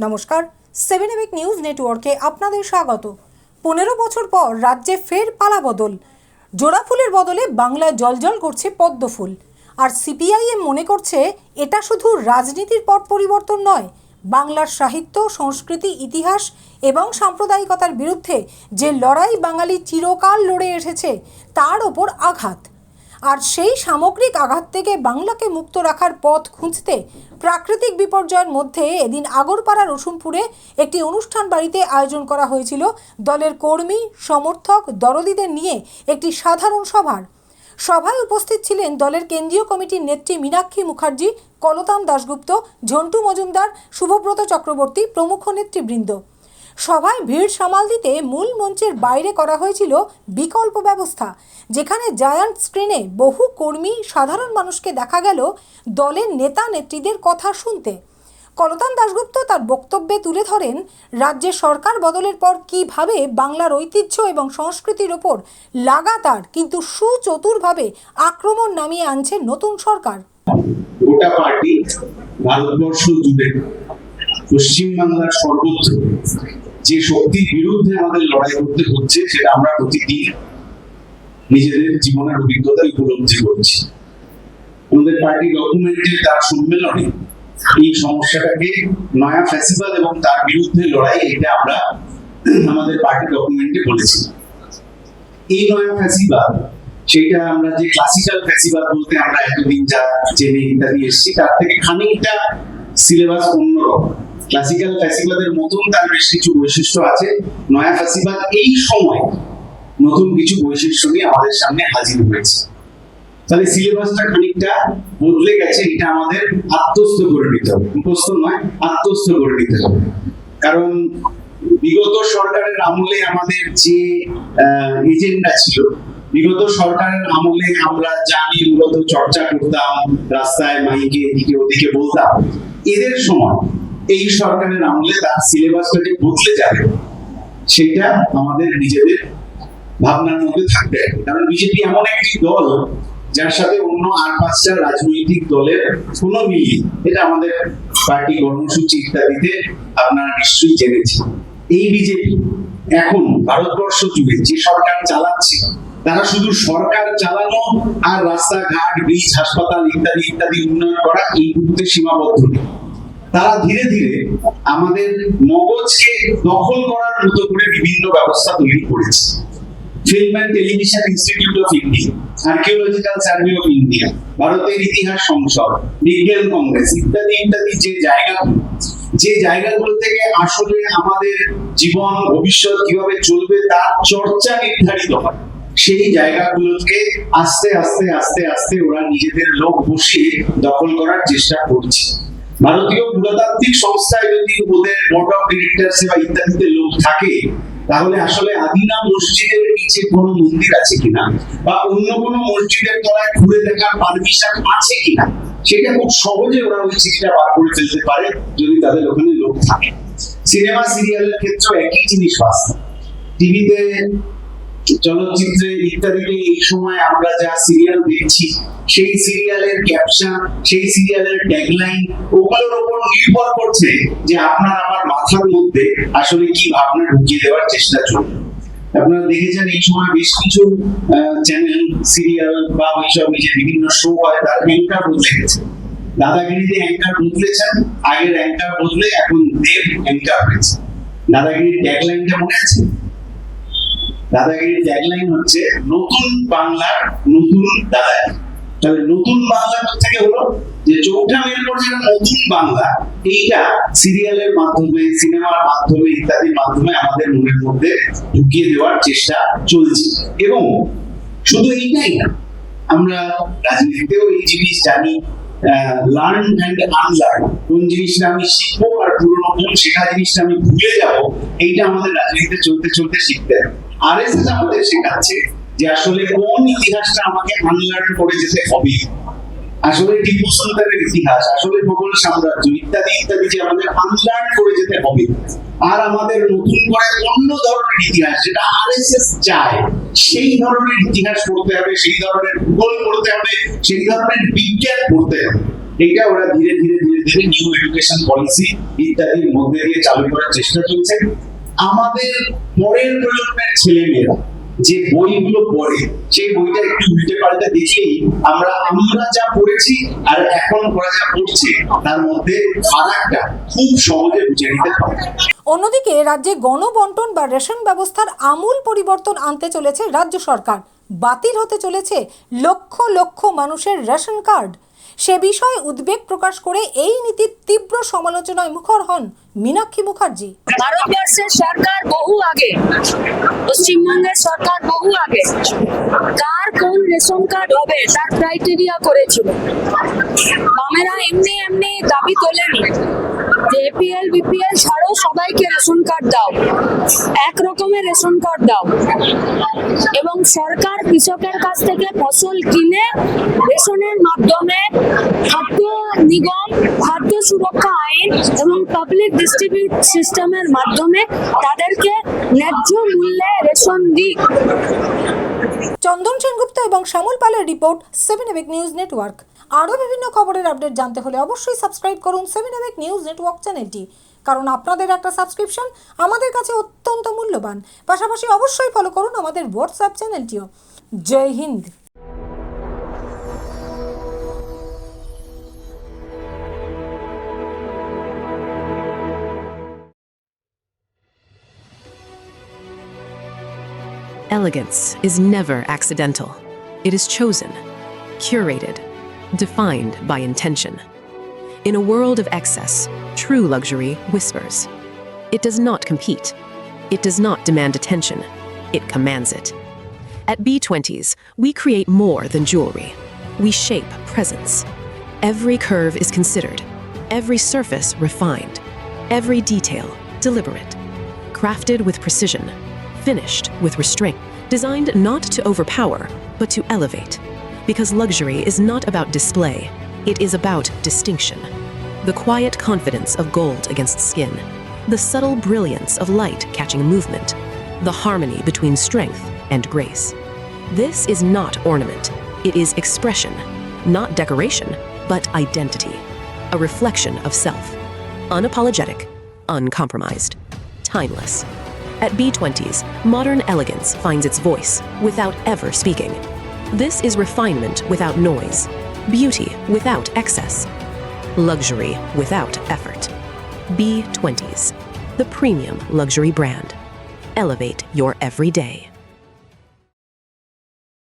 নমস্কার, 7 নিউজ নেটওয়ার্কে আপনাদের স্বাগত। 15 বছর পর রাজ্যে ফের পালাবদল। জোড়া ফুলের বদলে বাংলায় জলজল করছে পদ্ম ফুল। আর সিপিআইএম মনে করছে এটা শুধু রাজনীতির পট পরিবর্তন নয়, বাংলার সাহিত্য, সংস্কৃতি, ইতিহাস এবং সাম্প্রদায়িকতার বিরুদ্ধে যে লড়াই বাঙালি চিরকাল লড়ে এসেছে তার ওপর আঘাত। আর সেই সামগ্রিক আঘাত থেকে বাংলাকে মুক্ত রাখার পথ খুঁজতে প্রাকৃতিক বিপর্যয়ের মধ্যে এদিন আগরপাড়া রসুনপুরে একটি অনুষ্ঠান বাড়িতে আয়োজন করা হয়েছিল দলের কর্মী, সমর্থক, দরদিদের নিয়ে একটি সাধারণ সভার। সভায় উপস্থিত ছিলেন দলের কেন্দ্রীয় কমিটির নেত্রী মীনাক্ষী মুখার্জি, কলতান দাশগুপ্ত, ঝন্টু মজুমদার, শুভব্রত চক্রবর্তী প্রমুখ নেতৃবৃন্দ। সভায় ভিড় সামাল দিতে মূল মঞ্চের বাইরে করা হয়েছিল বিকল্প ব্যবস্থা, যেখানে জায়ান্ট স্ক্রিনে বহু কর্মী, সাধারণ মানুষকে দেখা গেল দলের নেতা নেত্রীদের কথা শুনতে। কলতান দাশগুপ্ত তার বক্তব্যে তুলে ধরেন রাজ্যের সরকার বদলের পর কিভাবে বাংলার ঐতিহ্য এবং সংস্কৃতির ওপর লাগাতার কিন্তু সুচতুরভাবে আক্রমণ নামিয়ে আনছে নতুন সরকার। গোটা পার্টি ভারতবর্ষ জুড়ে পশ্চিমবাংলার সর্বত্র যে শক্তির বিরুদ্ধে আমাদের লড়াই করতে হচ্ছে সেটা আমরা প্রতিদিন নিজেদের জীবনের অভিজ্ঞতায় উপলব্ধি করছি। আমাদের পার্টি ডকুমেন্টে তার সম্মেলনে এই সমস্যাটাকে নয়া ফ্যাসিবাদ এবং তার বিরুদ্ধে লড়াই, এটা আমরা আমাদের পার্টি ডকুমেন্টে বলেছি। এই নয়া ফ্যাসিবাদ, সেটা আমরা যে ক্লাসিক্যাল ফ্যাসিবাদ বলতে আমরা এতদিন যা জেনে ইত্যাদি এসেছি তার থেকে খানিকটা সিলেবাস অন্যরকম। ক্লাসিক্যাল ফ্যাসিবাদের মতন তার বেশ কিছু বৈশিষ্ট্য আছে। নয়া ফ্যাসিবাদ এই সময় নতুন কিছু বৈশিষ্ট্য নিয়ে আমাদের সামনে হাজির হয়েছে। তাহলে সিলেবাসটা খানিকটা বদলে গেছে, এটা আমাদের আত্মস্থ করে নিতে হবে, মুখস্থ নয়, আত্মস্থ করে নিতে হবে। কারণ বিগত সরকারের আমলে আমাদের যে এজেন্ডা ছিল, বিগত সরকারের আমলে আমরা যা নিয়ে মূলত চর্চা করতাম, রাস্তায় মাইকে এদিকে ওদিকে বলতাম, এদের সময় এই সরকারের আমলে তার সিলেবাসটা যে বদলে যাবে সেটা আমাদের নিজেদের ভাবনার মধ্যে থাকবে। কারণ বিজেপি এমন একটি দল যার সাথে অন্য আর 5টা রাজনৈতিক দলের কোনো মিল, এটা আমাদের পার্টি কর্মসূচি ইত্যাদিতে আপনারা নিশ্চয়ই জেনেছেন। এই বিজেপি এখন ভারতবর্ষ জুড়ে যে সরকার চালাচ্ছে, তারা শুধু সরকার চালানো আর রাস্তাঘাট, ব্রিজ, হাসপাতাল ইত্যাদি ইত্যাদি উন্নয়ন করা এই মুহূর্তে সীমাবদ্ধ নেই। তারা ধীরে ধীরে আমাদের মগজকে দখল করার মতো করে বিভিন্ন ব্যবস্থা তৈরি করেছে। Film and television institute of India, archaeological survey of India, ভারতের ইতিহাস সংসদ, বিজ্ঞান কংগ্রেস ইত্যাদি ইত্যাদি যে জায়গাগুলো থেকে আসলে আমাদের জীবন ভবিষ্যৎ কিভাবে চলবে তার চর্চা নির্ধারিত হয়, সেই জায়গাগুলোকে আস্তে আস্তে আস্তে আস্তে ওরা নিজেদের লোক বসিয়ে দখল করার চেষ্টা করছে। ভারতীয় পুরাতাত্ত্বিক সংস্থায় যদি ওদের বোর্ড অফ ডিরেক্টরস বা ইত্যাদিতে লোক থাকে, তাহলে আসলে আদিনা মসজিদের নিচে কোনো মন্দির আছে কিনা বা অন্য কোনো মসজিদের তলায় ঘুরে দেখার পারমিশন আছে কিনা, সেটা খুব সহজে ওরা ওই চিঠিটা বার করে ফেলতে পারে যদি তাদের ওখানে লোক থাকে। সিনেমা সিরিয়ালের ক্ষেত্রে একই জিনিস বাস্তব। টিভিতে, চলচ্চিত্রে ইত্যাদিতে এই সময় আমরা যা সিরিয়াল দেখছি, সেই সিরিয়ালের ক্যাপশন, সেই সিরিয়ালের ট্যাগলাইন, ওগুলোর উপর নির্ভর করছে যে আপনার আমার মাথার মধ্যে আসলে কি ভাবনা ঢুকিয়ে দেওয়ার চেষ্টা চলবে। আপনারা দেখেছেন এই সময় বেশ কিছু চ্যানেল, সিরিয়াল বা ওইসব যে বিভিন্ন শো হয় তার অ্যাঙ্কার বদলে গেছে। দাদাগিরিতে অ্যাঙ্কার বদলেছেন, আগের অ্যাঙ্কার বদলে এখন দেব অ্যাঙ্কার হয়েছে। দাদাগিরির ট্যাগলাইনটা মনে আছে? দাদাগিরির ট্যাগলাইন হচ্ছে নতুন বাংলার নতুন দাদাগিরি। তাহলে নতুন বাংলা থেকে হলো যে চৌঠা মের পর যেটা নতুন বাংলা, এইটা সিরিয়ালের মাধ্যমে, সিনেমার মাধ্যমে ইত্যাদির মাধ্যমে আমাদের মনের মধ্যে ঢুকিয়ে দেওয়ার চেষ্টা চলছে। এবং শুধু এইটাই না, আমরা রাজনীতিতেও এই জিনিস জানি, লার্ন অ্যান্ড আনলার্ন, কোন জিনিসটা আমি শিখবো আর পুরোনো কোন শেখা জিনিসটা আমি ভুলে যাবো, এইটা আমাদের রাজনীতিতে চলতে চলতে শিখতে হবে। আরএসএস আমাদের শেখাচ্ছে যে আসলে কোন ইতিহাসটা আমাকে আনলার্ন করে যেতে হবে, আসলে টিপু সুলতানের ইতিহাস, আসলে মোগল সাম্রাজ্য ইত্যাদি ইত্যাদি যে আমাদের আনলার্ন করে যেতে হবে। আর আমাদের নতুন করে অন্য ধরনের ইতিহাস, যেটা আরএসএস চায়, সেই ধরনের ইতিহাস পড়তে হবে, সেই ধরনের ভূগোল পড়তে হবে, সেই ধরনের বিজ্ঞান পড়তে হবে। এটা ওরা ধীরে ধীরে নিউ এডুকেশন পলিসি ইত্যাদির মধ্যে দিয়ে চালু করার চেষ্টা চলছে। আমাদের পরের প্রজন্মের ছেলেমেয়েরা যে বইগুলো পড়ে সেই বইটা একটু উল্টে পাল্টে দেখলেই আমরা যা পড়েছি আর এখন ওরা যা পড়ছে তার মধ্যে ফারাকটা খুব সহজে বুঝে নিতে পারে। অন্যদিকে রাজ্যে গণবন্টন বা রেশন ব্যবস্থার আমূল পরিবর্তন আনতে চলেছে রাজ্য সরকার। বাতিল হতে চলেছে লক্ষ লক্ষ মানুষের রেশন কার্ড। সে বিষয়ে উদ্বেগ প্রকাশ করে এই নীতির তীব্র সমালোচনায় মুখর হন মীনাক্ষী মুখার্জি। ভারতবর্ষের সরকার বহু আগে, পশ্চিমবঙ্গের সরকার বহু আগে কার কোন রেশন কার্ড হবে তার ক্রাইটেরিয়া করেছিল। বামেরা এমনি এমনি দাবি তোলেনি যে এপিএল বিপিএল ছাড়াও সবাইকে রেশন কার্ড দাও, এক রকমের রেশন কার্ড দাও, এবং সরকার কৃষকের কাছ থেকে ফসল কিনে রেশনের মাধ্যমে খাদ্য নিগম, খাদ্য সুরক্ষা আইন এবং পাবলিক ডিস্ট্রিবিউট সিস্টেমের মাধ্যমে তাদেরকে ন্যায্য মূল্যে রেশন দিক। চন্দন সেনগুপ্ত এবং শ্যামল পালের রিপোর্ট 7 এবিক নিউজ নেটওয়ার্ক। আরও বিভিন্ন খবরের আপডেট জানতে হলে অবশ্যই সাবস্ক্রাইব করুন 7 এবিক নিউজ নেটওয়ার্ক চ্যানেলটি, কারণ আপনাদের একটা সাবস্ক্রিপশন আমাদের কাছে অত্যন্ত মূল্যবান। পাশাপাশি অবশ্যই ফলো করুন আমাদের হোয়াটসঅ্যাপ চ্যানেলটিও। জয় হিন্দ। Elegance is never accidental. It is chosen, curated, defined by intention. In a world of excess, true luxury whispers. It does not compete. It does not demand attention. It commands it. At B20s, we create more than jewelry. We shape presence. Every curve is considered, every surface refined, every detail deliberate, crafted with precision, finished with restraint, designed not to overpower, but to elevate. Because luxury is not about display, it is about distinction. The quiet confidence of gold against skin, the subtle brilliance of light catching movement, the harmony between strength and grace. This is not ornament, it is expression, not decoration, but identity, a reflection of self, unapologetic, uncompromised, timeless. At B20s, modern elegance finds its voice without ever speaking. This is refinement without noise, beauty without excess, luxury without effort. B20s, the premium luxury brand. Elevate your everyday.